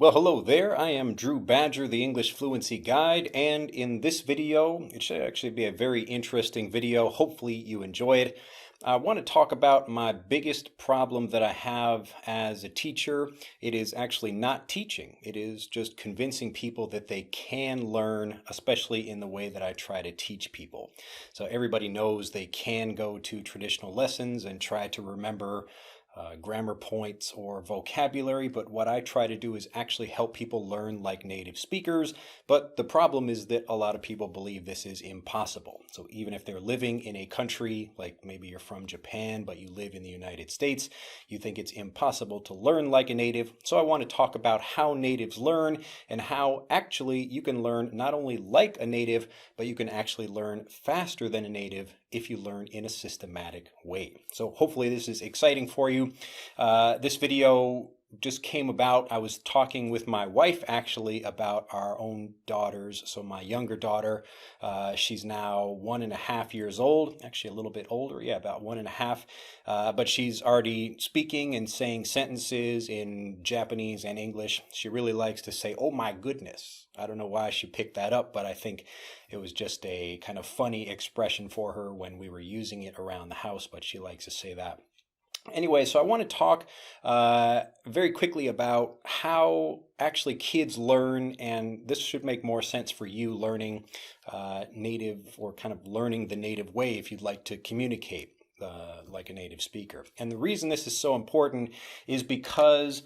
Well, hello there. I am Drew Badger, the English Fluency Guide, and in this video, it should actually be a very interesting video. Hopefully you enjoy it. I want to talk about my biggest problem that I have as a teacher. It is actually not teaching. It is just convincing people that they can learn, especially in the way that I try to teach people. So everybody knows they can go to traditional lessons and try to remember grammar points or vocabulary, but what I try to do is actually help people learn like native speakers. But the problem is that a lot of people believe this is impossible. So even if they're living in a country, like maybe you're from Japan, but you live in the United States, you think it's impossible to learn like a native. So I want to talk about how natives learn and how actually you can learn not only like a native, but you can actually learn faster than a native if you learn in a systematic way. So hopefully this is exciting for you. This video just came about. I was talking with my wife actually about our own daughters. So my younger daughter, she's now 1.5 years old, actually a little bit older, yeah, about 1.5. But she's already speaking and saying sentences in Japanese and English. She really likes to say, "Oh my goodness." I don't know why she picked that up, but I think it was just a kind of funny expression for her when we were using it around the house, but she likes to say that. Anyway, so I want to talk very quickly about how actually kids learn, and this should make more sense for you learning native or kind of learning the native way if you'd like to communicate like a native speaker. And the reason this is so important is because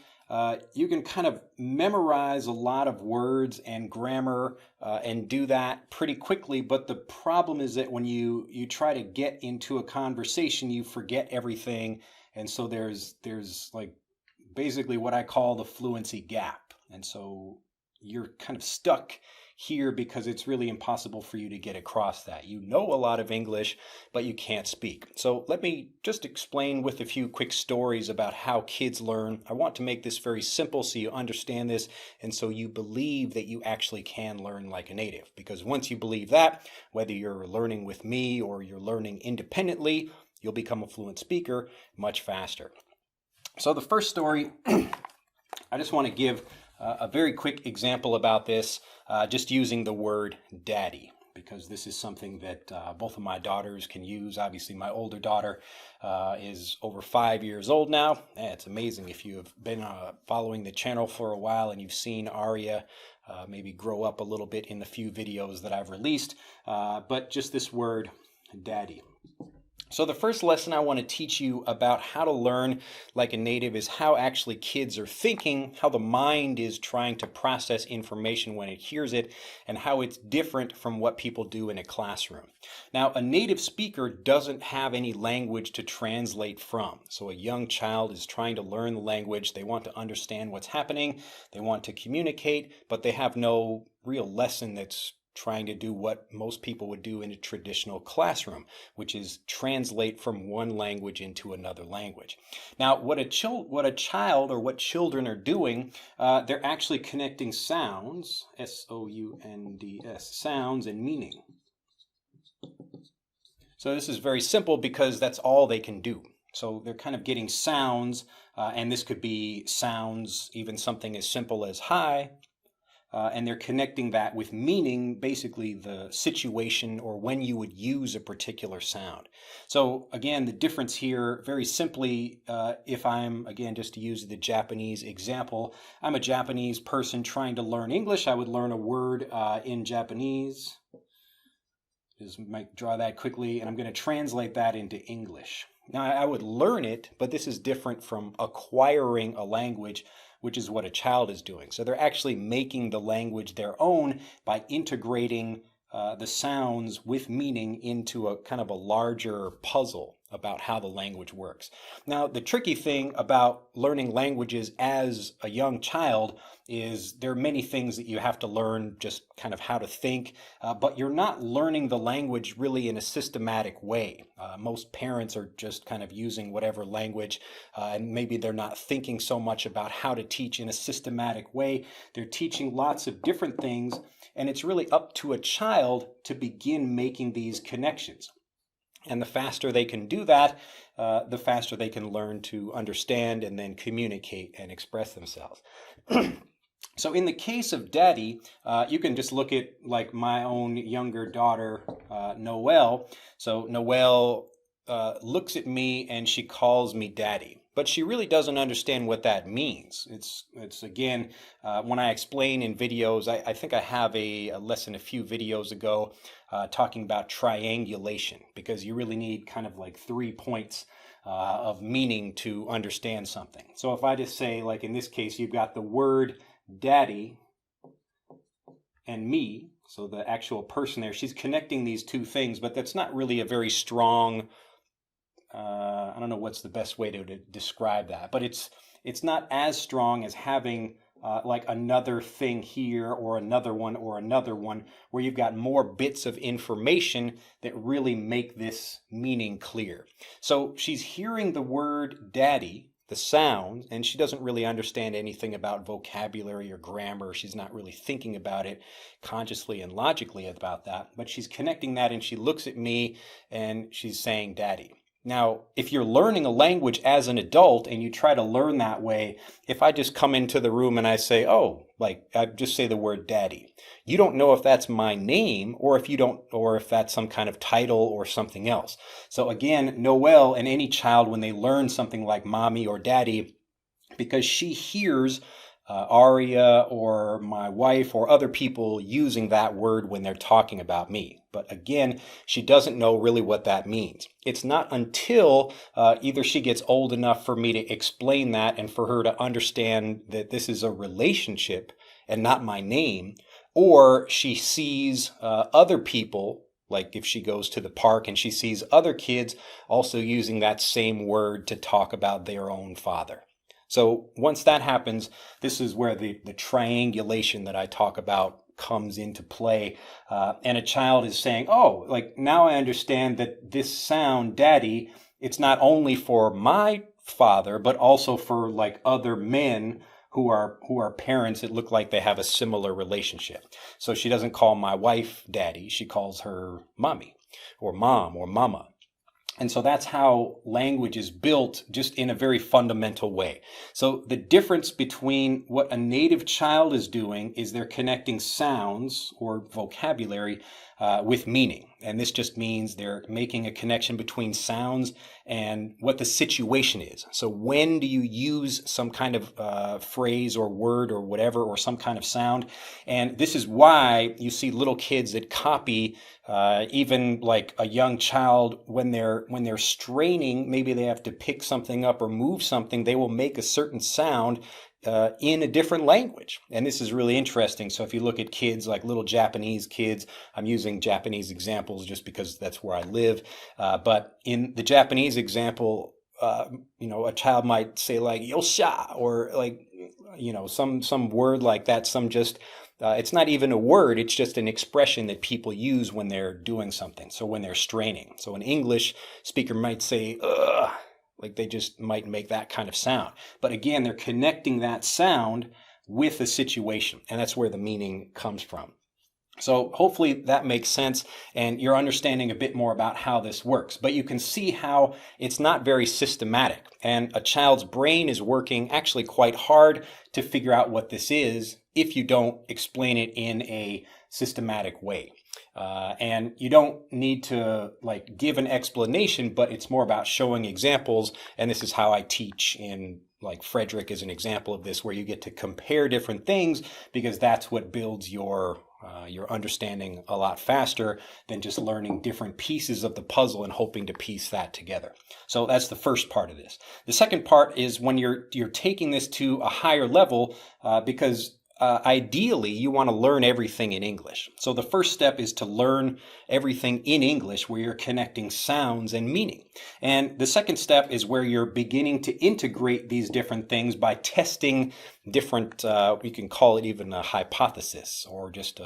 you can kind of memorize a lot of words and grammar and do that pretty quickly, but the problem is that when you try to get into a conversation, you forget everything, and so there's like basically what I call the fluency gap, and so you're kind of stuck here because it's really impossible for you to get across that. You know a lot of English, but you can't speak. So let me just explain with a few quick stories about how kids learn. I want to make this very simple so you understand this and so you believe that you actually can learn like a native. Because once you believe that, whether you're learning with me or you're learning independently, you'll become a fluent speaker much faster. So the first story, I just want to give a very quick example about this, just using the word daddy, because this is something that both of my daughters can use. Obviously, my older daughter is over 5 years old now. It's amazing if you have been following the channel for a while and you've seen Aria maybe grow up a little bit in the few videos that I've released, but just this word, daddy. So the first lesson I want to teach you about how to learn like a native is how actually kids are thinking, how the mind is trying to process information when it hears it, and how it's different from what people do in a classroom. Now, a native speaker doesn't have any language to translate from. So a young child is trying to learn the language. They want to understand what's happening. They want to communicate, but they have no real lesson that's trying to do what most people would do in a traditional classroom, which is translate from one language into another language. Now, what a child or what children are doing, they're actually connecting sounds, S-O-U-N-D-S, sounds and meaning. So this is very simple because that's all they can do. So they're kind of getting sounds, and this could be sounds, even something as simple as hi, and they're connecting that with meaning, basically the situation or when you would use a particular sound. So again, the difference here, very simply, if I'm, again, just to use the Japanese example, I'm a Japanese person trying to learn English, I would learn a word in Japanese. Just might draw that quickly, and I'm going to translate that into English. Now, I would learn it, but this is different from acquiring a language, which is what a child is doing. So they're actually making the language their own by integrating the sounds with meaning into a kind of a larger puzzle about how the language works. Now, the tricky thing about learning languages as a young child is there are many things that you have to learn, just kind of how to think, but you're not learning the language really in a systematic way. Most parents are just kind of using whatever language, and maybe they're not thinking so much about how to teach in a systematic way. They're teaching lots of different things, and it's really up to a child to begin making these connections. And the faster they can do that, the faster they can learn to understand and then communicate and express themselves. So in the case of daddy, you can just look at like my own younger daughter, Noelle. So Noelle looks at me and she calls me daddy. But she really doesn't understand what that means. It's again, when I explain in videos, I think I have a lesson a few videos ago talking about triangulation, because you really need kind of like 3 points of meaning to understand something. So if I just say, like in this case, you've got the word daddy and me, so the actual person there, she's connecting these two things, but that's not really a very strong, I don't know what's the best way to describe that, but it's not as strong as having like another thing here or another one, where you've got more bits of information that really make this meaning clear. So she's hearing the word daddy, the sound, and she doesn't really understand anything about vocabulary or grammar. She's not really thinking about it consciously and logically about that, but she's connecting that, and she looks at me and she's saying daddy. Now, if you're learning a language as an adult and you try to learn that way, if I just come into the room and I say, oh, like I just say the word daddy, you don't know if that's my name or if that's some kind of title or something else. So again, Noelle and any child, when they learn something like mommy or daddy, because she hears Aria or my wife or other people using that word when they're talking about me. But again, she doesn't know really what that means. It's not until either she gets old enough for me to explain that and for her to understand that this is a relationship and not my name, or she sees other people, like if she goes to the park and she sees other kids also using that same word to talk about their own father. So once that happens, this is where the triangulation that I talk about comes into play. And a child is saying, oh, like now I understand that this sound, daddy, it's not only for my father, but also for like other men who are parents that look like they have a similar relationship. So she doesn't call my wife daddy, she calls her mommy or mom or mama. And so that's how language is built, just in a very fundamental way. So the difference between what a native child is doing is they're connecting sounds or vocabulary with meaning. And this just means they're making a connection between sounds and what the situation is. So when do you use some kind of phrase or word or whatever, or some kind of sound? And this is why you see little kids that copy even like a young child when they're straining. Maybe they have to pick something up or move something, they will make a certain sound in a different language. And this is really interesting. So if you look at kids, like little Japanese kids, I'm using Japanese examples just because that's where I live. But in the Japanese example, a child might say like yosha, or like, some word like that, it's not even a word, it's just an expression that people use when they're doing something. So when they're straining. So an English speaker might say, ugh, like they just might make that kind of sound. But again, they're connecting that sound with the situation, and that's where the meaning comes from. So hopefully that makes sense and you're understanding a bit more about how this works. But you can see how it's not very systematic, and a child's brain is working actually quite hard to figure out what this is if you don't explain it in a systematic way. And you don't need to like give an explanation, but it's more about showing examples. And this is how I teach in, like, Frederick is an example of this, where you get to compare different things, because that's what builds your understanding a lot faster than just learning different pieces of the puzzle and hoping to piece that together. So that's the first part of this. The second part is when you're taking this to a higher level, because ideally, you want to learn everything in English. So the first step is to learn everything in English, where you're connecting sounds and meaning. And the second step is where you're beginning to integrate these different things by testing different, you can call it even a hypothesis, or just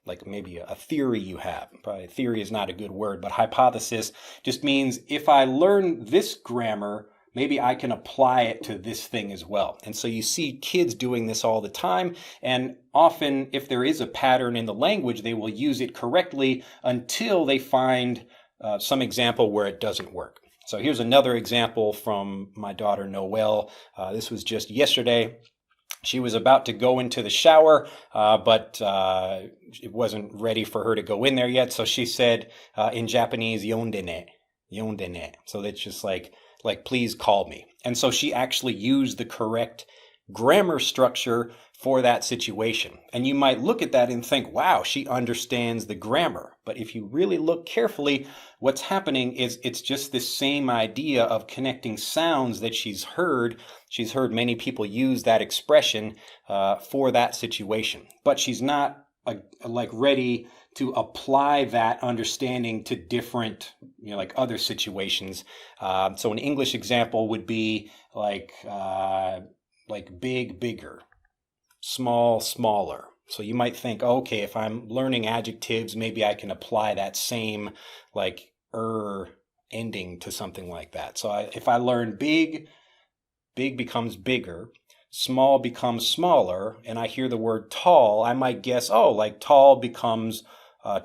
like maybe a theory you have. Probably theory is not a good word, but hypothesis just means if I learn this grammar, maybe I can apply it to this thing as well. And so you see kids doing this all the time. And often, if there is a pattern in the language, they will use it correctly until they find some example where it doesn't work. So here's another example from my daughter, Noelle. This was just yesterday. She was about to go into the shower, but it wasn't ready for her to go in there yet. So she said in Japanese, "Yondene, yondene." So that's just like please call me. And so she actually used the correct grammar structure for that situation. And you might look at that and think, wow, she understands the grammar. But if you really look carefully, what's happening is it's just this same idea of connecting sounds that she's heard. She's heard many people use that expression for that situation. But she's not like ready to apply that understanding to different, like other situations. So an English example would be like big, bigger, small, smaller. So you might think, okay, if I'm learning adjectives, maybe I can apply that same like ending to something like that. So if I learn big, big becomes bigger, small becomes smaller, and I hear the word tall, I might guess, oh, like tall becomes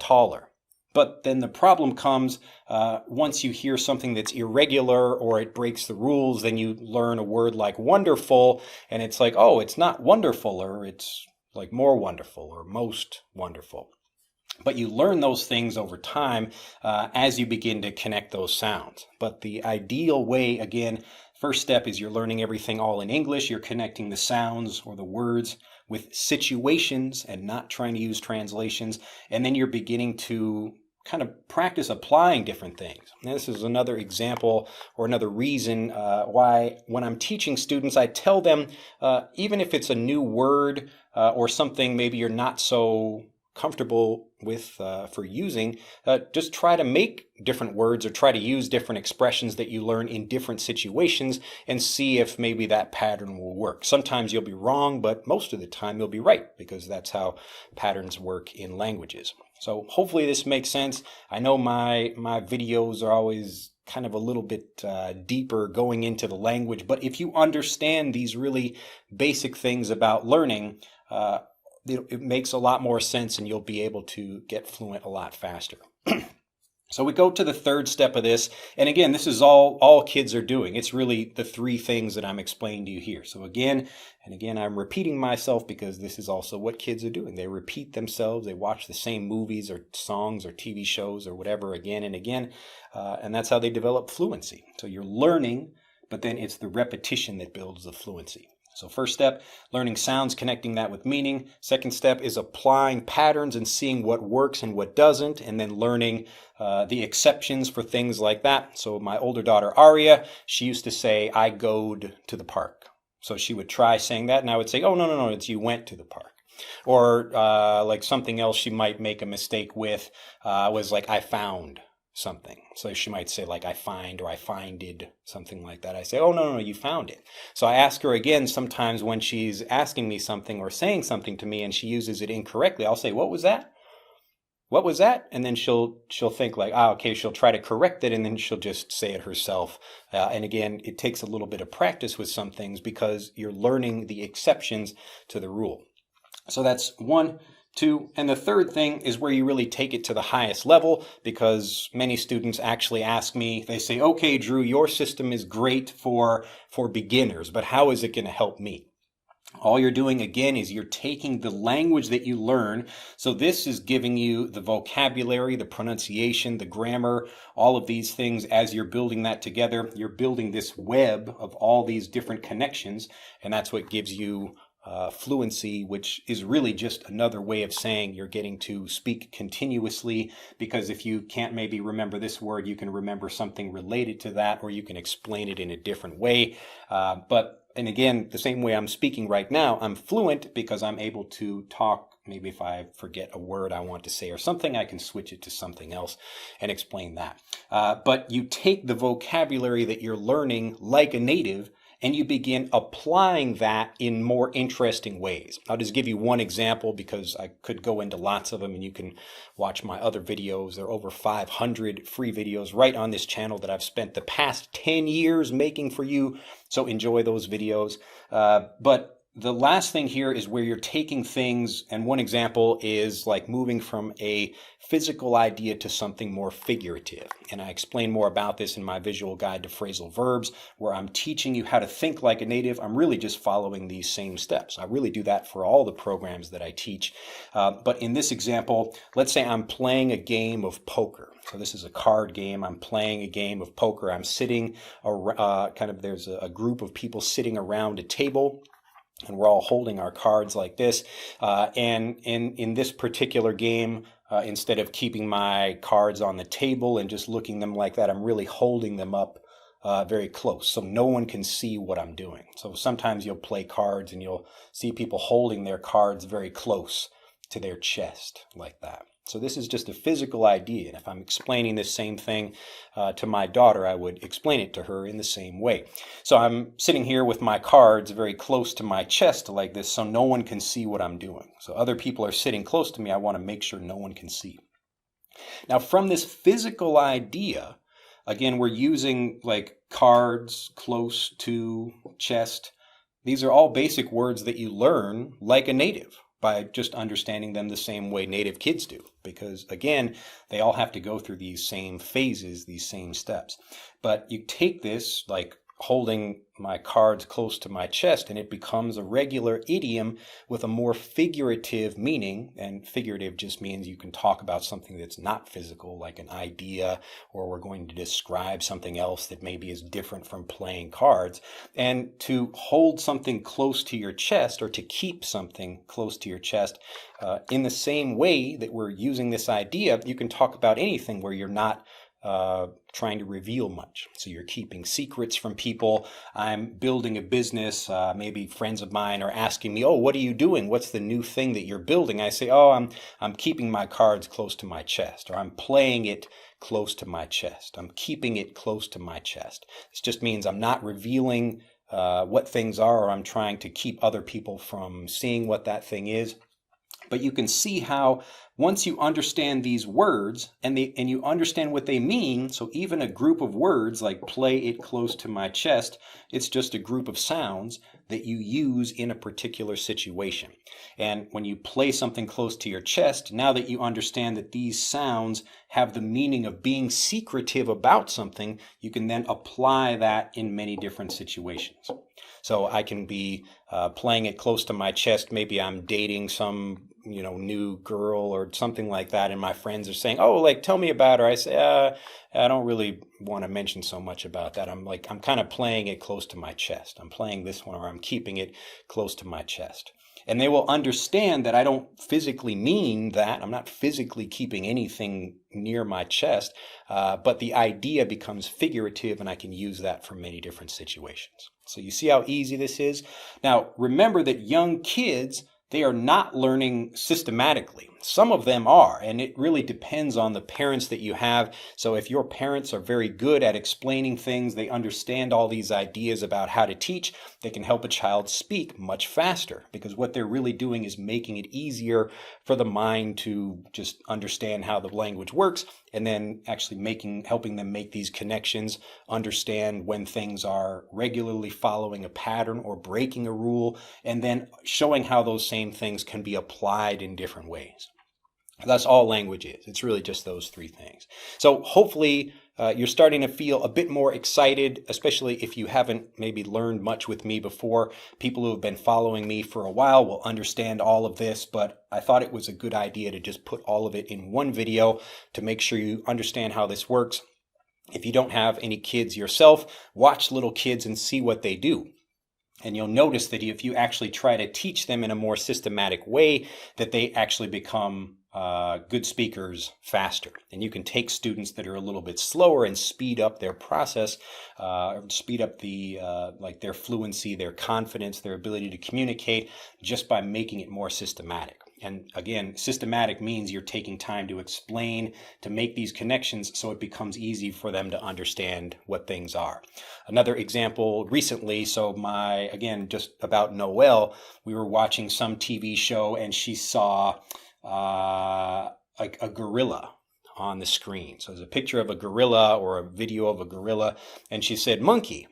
taller. But then the problem comes once you hear something that's irregular or it breaks the rules, then you learn a word like wonderful, and it's like, oh, it's not wonderfuler, it's like more wonderful or most wonderful. But you learn those things over time as you begin to connect those sounds. But the ideal way, again, first step is you're learning everything all in English. You're connecting the sounds or the words with situations and not trying to use translations. And then you're beginning to kind of practice applying different things. And this is another example or another reason why when I'm teaching students, I tell them, even if it's a new word or something maybe you're not so comfortable with for using, just try to make different words or try to use different expressions that you learn in different situations and see if maybe that pattern will work. Sometimes you'll be wrong, but most of the time you'll be right because that's how patterns work in languages. So hopefully this makes sense. I know my videos are always kind of a little bit deeper going into the language, but if you understand these really basic things about learning, it makes a lot more sense and you'll be able to get fluent a lot faster. So we go to the third step of this. And again, this is all kids are doing. It's really the three things that I'm explaining to you here. So again, I'm repeating myself because this is also what kids are doing. They repeat themselves. They watch the same movies or songs or TV shows or whatever again and again. And that's how they develop fluency. So you're learning, but then it's the repetition that builds the fluency. So first step, learning sounds, connecting that with meaning. Second step is applying patterns and seeing what works and what doesn't, and then learning the exceptions for things like that. So my older daughter, Aria, she used to say, I goed to the park. So she would try saying that, and I would say, oh, no, it's you went to the park. Or like something else she might make a mistake with was like, I found something. So she might say like I find or I finded, something like that. I say, oh, no, you found it. So I ask her again sometimes when she's asking me something or saying something to me and she uses it incorrectly, I'll say, what was that? What was that? And then she'll think like, okay, she'll try to correct it and then she'll just say it herself. And again, it takes a little bit of practice with some things because you're learning the exceptions to the rule. So that's 1, 2, and the third thing is where you really take it to the highest level because many students actually ask me, they say, okay, Drew, your system is great for beginners, but how is it going to help me? All you're doing again is you're taking the language that you learn. So this is giving you the vocabulary, the pronunciation, the grammar, all of these things as you're building that together. You're building this web of all these different connections, and that's what gives you fluency, which is really just another way of saying you're getting to speak continuously, because if you can't maybe remember this word, you can remember something related to that, or you can explain it in a different way. And again, the same way I'm speaking right now, I'm fluent because I'm able to talk. Maybe if I forget a word I want to say or something, I can switch it to something else and explain that. But you take the vocabulary that you're learning like a native and you begin applying that in more interesting ways. I'll just give you one example because I could go into lots of them and you can watch my other videos. There are over 500 free videos right on this channel that I've spent the past 10 years making for you. So enjoy those videos. But the last thing here is where you're taking things, and one example is like moving from a physical idea to something more figurative. And I explain more about this in my visual guide to phrasal verbs, where I'm teaching you how to think like a native. I'm really just following these same steps. I really do that for all the programs that I teach. But in this example, let's say I'm playing a game of poker. So this is a card game. I'm playing a game of poker. I'm sitting, there's a group of people sitting around a table, and we're all holding our cards like this. And in this particular game, instead of keeping my cards on the table and just looking them like that, I'm really holding them up very close so no one can see what I'm doing. So sometimes you'll play cards and you'll see people holding their cards very close to their chest like that. So this is just a physical idea. And if I'm explaining this same thing to my daughter, I would explain it to her in the same way. So I'm sitting here with my cards very close to my chest like this so no one can see what I'm doing. So other people are sitting close to me. I want to make sure no one can see. Now from this physical idea, again, we're using like cards close to chest. These are all basic words that you learn like a native, by just understanding them the same way native kids do. Because again, they all have to go through these same phases, these same steps. But you take this, like holding my cards close to my chest, and it becomes a regular idiom with a more figurative meaning. And figurative just means you can talk about something that's not physical, like an idea, or we're going to describe something else that maybe is different from playing cards. And to hold something close to your chest, or to keep something close to your chest, in the same way that we're using this idea, you can talk about anything where you're not trying to reveal much. So you're keeping secrets from people. I'm building a business. Maybe friends of mine are asking me, "Oh, what are you doing? What's the new thing that you're building?" I say, "Oh, I'm keeping my cards close to my chest," or "I'm playing it close to my chest. I'm keeping it close to my chest." This just means I'm not revealing what things are, or I'm trying to keep other people from seeing what that thing is. But you can see how once you understand these words and you understand what they mean, so even a group of words like play it close to my chest, it's just a group of sounds that you use in a particular situation. And when you play something close to your chest, now that you understand that these sounds have the meaning of being secretive about something, you can then apply that in many different situations. So I can be playing it close to my chest. Maybe I'm dating some new girl or something like that, and my friends are saying, "Oh, like tell me about her." I say, I don't really want to mention so much about that. I'm kind of playing it close to my chest. I'm playing this one, or I'm keeping it close to my chest. And they will understand that I don't physically mean that. I'm not physically keeping anything near my chest, but the idea becomes figurative, and I can use that for many different situations. So you see how easy this is? Now, remember that young kids, they are not learning systematically. Some of them are, and it really depends on the parents that you have. So if your parents are very good at explaining things, they understand all these ideas about how to teach, they can help a child speak much faster, because what they're really doing is making it easier for the mind to just understand how the language works, and then actually helping them make these connections, understand when things are regularly following a pattern or breaking a rule, and then showing how those same things can be applied in different ways. That's all language is. It's really just those three things. So hopefully you're starting to feel a bit more excited, especially if you haven't maybe learned much with me before. People who have been following me for a while will understand all of this, but I thought it was a good idea to just put all of it in one video to make sure you understand how this works. If you don't have any kids yourself, watch little kids and see what they do. And you'll notice that if you actually try to teach them in a more systematic way, that they actually become good speakers faster. And you can take students that are a little bit slower and speed up their process, speed up their fluency, their confidence, their ability to communicate, just by making it more systematic. And again, systematic means you're taking time to explain, to make these connections so it becomes easy for them to understand what things are. Another example recently, again, just about Noelle, we were watching some TV show and she saw a gorilla on the screen. So there's a picture of a gorilla or a video of a gorilla, and she said, "Monkey."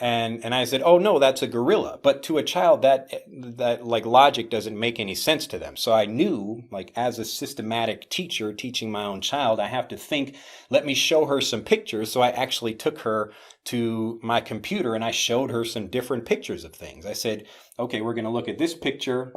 And I said, oh no, that's a gorilla. But to a child, that like logic doesn't make any sense to them. So I knew, like as a systematic teacher teaching my own child, I have to think, let me show her some pictures. So I actually took her to my computer and I showed her some different pictures of things. I said, okay, we're going to look at this picture,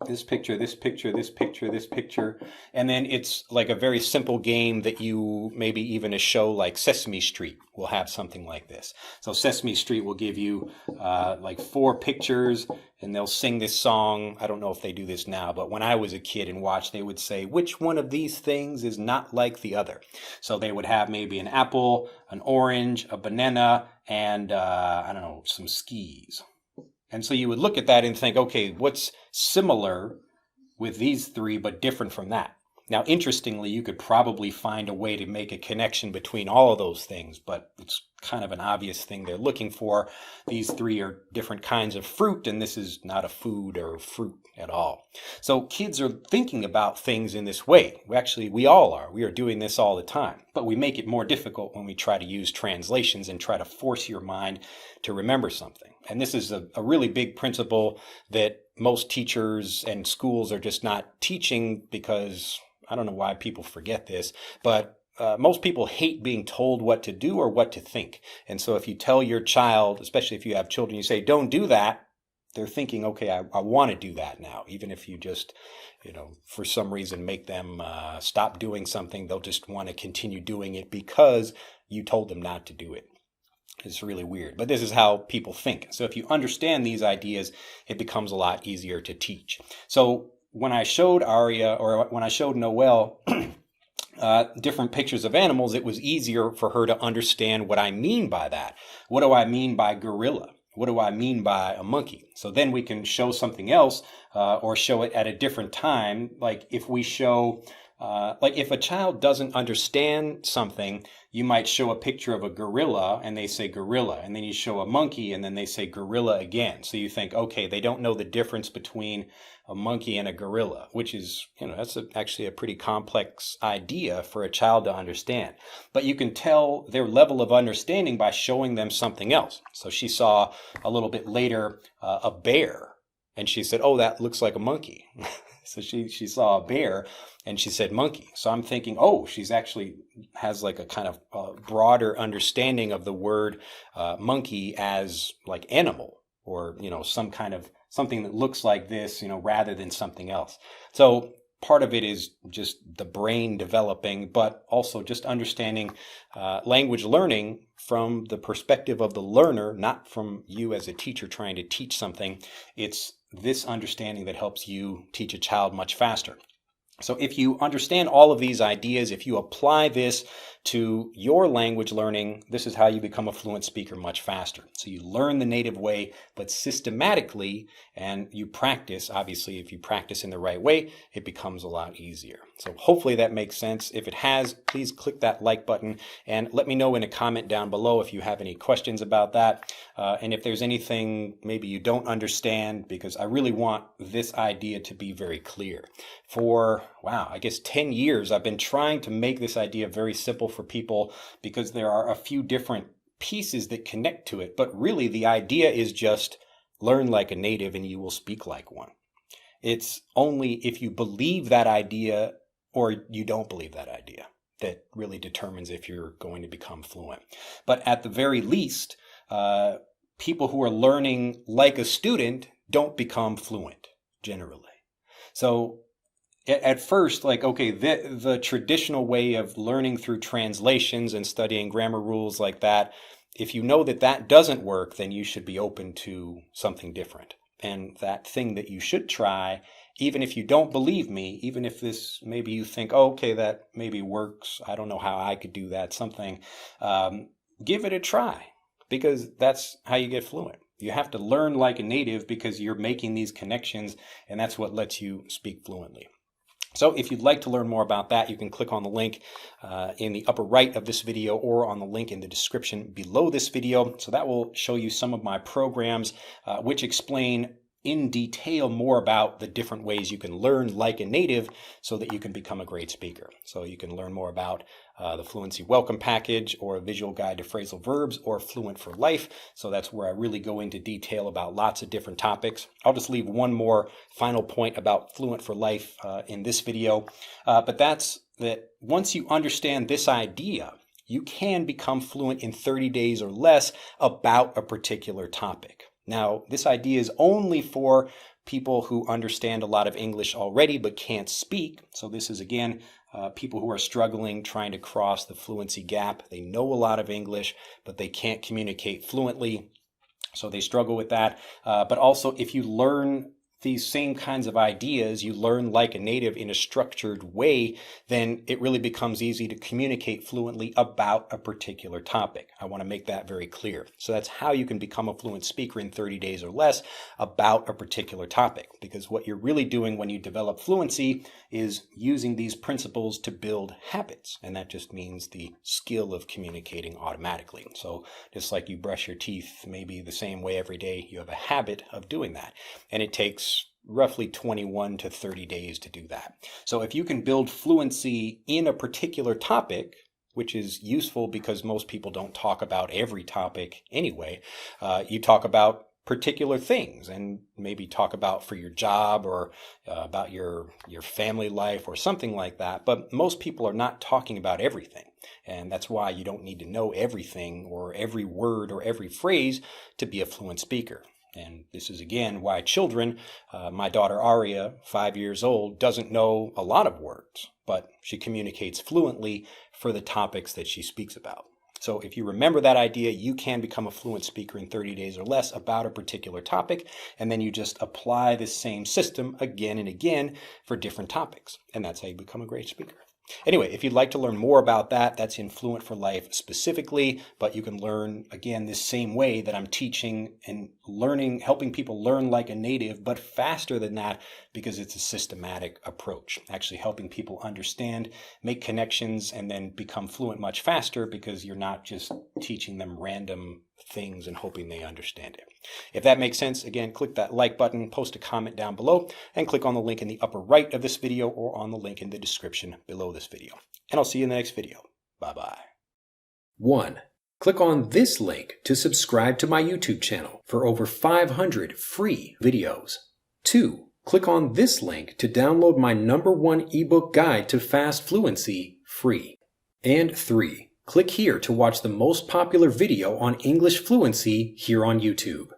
this picture, this picture, this picture, this picture. And then it's like a very simple game that you, maybe even a show like Sesame Street will have something like this. So Sesame Street will give you like 4 pictures and they'll sing this song. I don't know if they do this now, but when I was a kid and watched, they would say, which one of these things is not like the other? So they would have maybe an apple, an orange, a banana, and I don't know, some skis. And so you would look at that and think, okay, what's similar with these 3 but different from that? Now, interestingly, you could probably find a way to make a connection between all of those things, but it's kind of an obvious thing they're looking for. These 3 are different kinds of fruit, and this is not a food or fruit at all. So kids are thinking about things in this way. We all are. We are doing this all the time, but we make it more difficult when we try to use translations and try to force your mind to remember something. And this is a really big principle that most teachers and schools are just not teaching because I don't know why people forget this, but most people hate being told what to do or what to think. And so if you tell your child, especially if you have children, you say, don't do that, they're thinking, okay, I want to do that now. Even if you just, for some reason make them stop doing something, they'll just want to continue doing it because you told them not to do it. It's really weird, but this is how people think. So if you understand these ideas, it becomes a lot easier to teach. So when I showed Aria, or when I showed Noelle different pictures of animals, it was easier for her to understand what I mean by that. What do I mean by gorilla? What do I mean by a monkey? So then we can show something else or show it at a different time. Like if we show, if a child doesn't understand something, you might show a picture of a gorilla and they say gorilla. And then you show a monkey and then they say gorilla again. So you think, okay, they don't know the difference between a monkey and a gorilla, which is, that's actually a pretty complex idea for a child to understand. But you can tell their level of understanding by showing them something else. So she saw a little bit later a bear and she said, oh, that looks like a monkey. So she saw a bear and she said monkey. So I'm thinking, oh, she's actually has like a kind of broader understanding of the word monkey as like animal or, some kind of something that looks like this, rather than something else. So part of it is just the brain developing, but also just understanding language learning from the perspective of the learner, not from you as a teacher trying to teach something. It's this understanding that helps you teach a child much faster. So if you understand all of these ideas, if you apply this to your language learning, this is how you become a fluent speaker much faster. So you learn the native way, but systematically, and you practice. Obviously, if you practice in the right way, it becomes a lot easier. So hopefully that makes sense. If it has, please click that like button and let me know in a comment down below if you have any questions about that. And if there's anything maybe you don't understand, because I really want this idea to be very clear. For, I guess 10 years, I've been trying to make this idea very simple for people because there are a few different pieces that connect to it. But really, the idea is just learn like a native and you will speak like one. It's only if you believe that idea or you don't believe that idea that really determines if you're going to become fluent. But at the very least, people who are learning like a student don't become fluent generally. So at first, the traditional way of learning through translations and studying grammar rules like that, if you know that that doesn't work, then you should be open to something different. And that thing that you should try, even if you don't believe me, even if this, maybe you think, oh, okay, that maybe works, I don't know how I could do that, something, give it a try, because that's how you get fluent. You have to learn like a native because you're making these connections, and that's what lets you speak fluently. So if you'd like to learn more about that, you can click on the link in the upper right of this video or on the link in the description below this video. So that will show you some of my programs which explain in detail more about the different ways you can learn like a native so that you can become a great speaker. So you can learn more about the Fluency Welcome Package, or a visual guide to phrasal verbs, or Fluent for Life. So that's where I really go into detail about lots of different topics. I'll just leave one more final point about Fluent for Life in this video, but that's that once you understand this idea, you can become fluent in 30 days or less about a particular topic. Now, this idea is only for people who understand a lot of English already but can't speak. So this is, again, people who are struggling, trying to cross the fluency gap. They know a lot of English, but they can't communicate fluently. So they struggle with that. But also, if you learn these same kinds of ideas, you learn like a native in a structured way, then it really becomes easy to communicate fluently about a particular topic. I want to make that very clear. So that's how you can become a fluent speaker in 30 days or less about a particular topic. Because what you're really doing when you develop fluency is using these principles to build habits. And that just means the skill of communicating automatically. So just like you brush your teeth maybe the same way every day, you have a habit of doing that. And it takes roughly 21 to 30 days to do that. So if you can build fluency in a particular topic, which is useful because most people don't talk about every topic anyway, you talk about particular things and maybe talk about for your job or about your family life or something like that. But most people are not talking about everything. And that's why you don't need to know everything or every word or every phrase to be a fluent speaker. And this is, again, why children, my daughter Aria, 5 years old, doesn't know a lot of words, but she communicates fluently for the topics that she speaks about. So if you remember that idea, you can become a fluent speaker in 30 days or less about a particular topic, and then you just apply this same system again and again for different topics. And that's how you become a great speaker. Anyway, if you'd like to learn more about that, that's in Fluent for Life specifically, but you can learn, again, this same way that I'm teaching and learning, helping people learn like a native, but faster than that because it's a systematic approach, actually helping people understand, make connections, and then become fluent much faster because you're not just teaching them random things and hoping they understand it. If that makes sense, again, click that like button, post a comment down below, and click on the link in the upper right of this video or on the link in the description below this video. And I'll see you in the next video. Bye-bye. 1. Click on this link to subscribe to my YouTube channel for over 500 free videos. 2. Click on this link to download my #1 ebook guide to fast fluency free. And 3. Click here to watch the most popular video on English fluency here on YouTube.